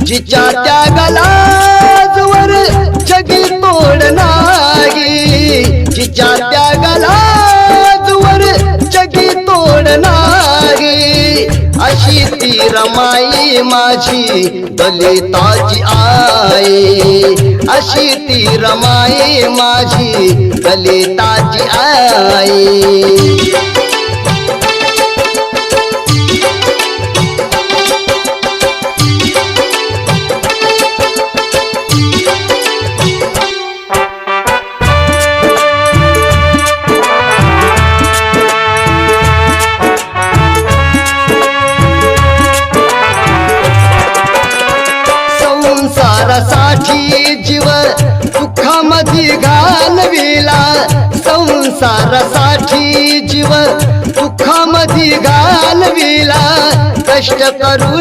जिच्या त्यागाला जोवर जगी तोड नाही, जिच्या त्यागाला जोवर जगी तोड नाही, अशी ती रमाई माझी दलिताची आई, अशी ती रमाई माझी दलिताची आई। संसारासाठी जीव दुःखामध्ये घालविला, संसारासाठी जीव दुःखामध्ये घालविला, कष्ट करून